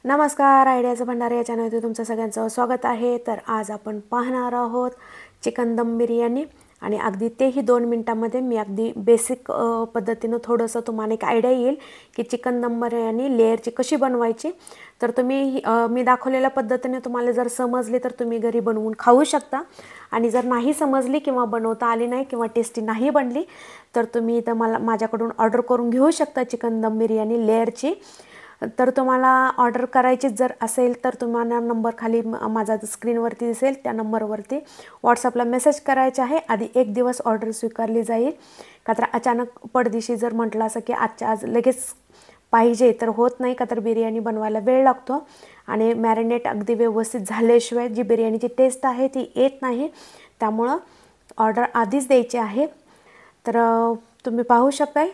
नमस्कार, आयडियाचं भंडार या चॅनलमध्ये तुमचं सगळ्यांचं स्वागत आहे। तर आज आपण पाहणार आहोत चिकन दम बिर्याणी आणि अगदी तेही 2 मिनिटांमध्ये मी अगदी बेसिक पद्धतीने थोडंसं तुम्हाला एक आयडिया येईल की चिकन दम बिर्याणी लेयरची कशी बनवायची। तर तुम्ही मी दाखवलेल्या पद्धतीने तुम्हाला जर समजले तर तुम्ही घरी बनवून खाऊ शकता आणि जर नाही समजली किंवा बनवता आली नाही किंवा टेस्टी नाही बनली तर तुम्ही इथं मला माझ्याकडून ऑर्डर करून घेऊ शकता चिकन दम बिर्याणी लेयरची। तर तुम्हाला ऑर्डर करायची जर असेल तर तुम्हाला नंबर खाली माझा स्क्रीनवरती दिसेल त्या नंबरवरती व्हॉट्सअपला मेसेज करायचा आहे। आधी 1 दिवस ऑर्डर स्वीकारली जाईल का तर अचानक पडदिशी जर म्हटलं असं की आजच्या आज लगेच पाहिजे तर होत नाही का तर बिर्याणी बनवायला वेळ लागतो आणि मॅरिनेट अगदी व्यवस्थित झाल्याशिवाय जी बिर्याणीची टेस्ट आहे ती येत नाही, त्यामुळं ऑर्डर आधीच द्यायची आहे। तर तुम्ही पाहू शकता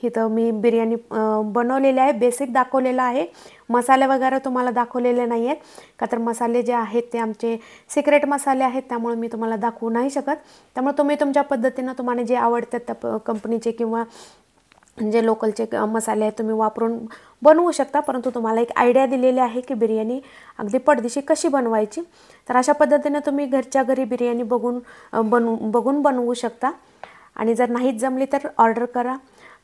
इथं मी बिर्याणी बनवलेली आहे, बेसिक दाखवलेला आहे, मसाले वगैरे तुम्हाला दाखवलेले नाही आहेत का तर मसाले जे आहेत ते आमचे सिक्रेट मसाले आहेत, त्यामुळे मी तुम्हाला दाखवू नाही शकत। त्यामुळे तुम्ही तुमच्या पद्धतीने तुम्हाला जे आवडतात त्या कंपनीचे किंवा जे लोकलचे मसाले आहेत तुम्ही वापरून बनवू शकता, परंतु तुम्हाला एक आयडिया दिलेली आहे की बिर्याणी अगदी पडदिशी कशी बनवायची। तर अशा पद्धतीने तुम्ही घरच्या घरी बिर्याणी बघून बनवू शकता आणि जर नाहीच जमली तर ऑर्डर करा।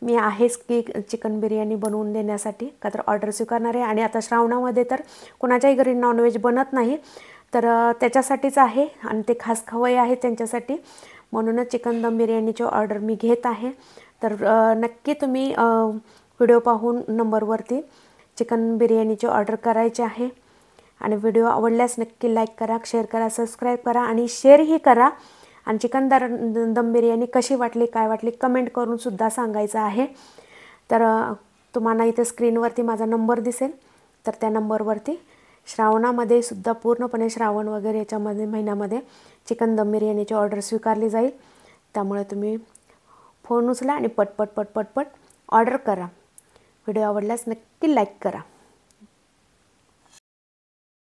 मी आहेच की चिकन बिर्याणी बनवून देण्यासाठी का तर ऑर्डर स्वीकारणार आहे आणि आता श्रावणामध्ये तर कोणाच्याही घरी नॉनव्हेज बनत नाही, तर त्याच्यासाठीच आहे आणि ते खास खवय्ये आहे त्यांच्यासाठी, म्हणूनच चिकन दम बिर्याणीची ऑर्डर मी घेत आहे। तर नक्की तुम्ही व्हिडिओ पाहून नंबरवरती चिकन बिर्याणीची ऑर्डर करायची आहे आणि व्हिडिओ आवडल्यास नक्की लाईक करा, शेअर करा, सबस्क्राईब करा आणि शेअरही करा आणि चिकन दम बिर्याणी कशी वाटली काय वाटली कमेंट करून सुद्धा सांगायचं आहे। तर तुम्हाला इथे स्क्रीनवरती माझा नंबर दिसेल, तर त्या नंबरवरती श्रावणामध्ये सुद्धा पूर्णपणे श्रावण वगैरे याच्यामध्ये महिन्यामध्ये चिकन दम बिर्याणीची ऑर्डर स्वीकारली जाईल, त्यामुळे तुम्ही फोन उचला आणि पटपट ऑर्डर करा। व्हिडिओ आवडल्यास नक्की लाईक करा।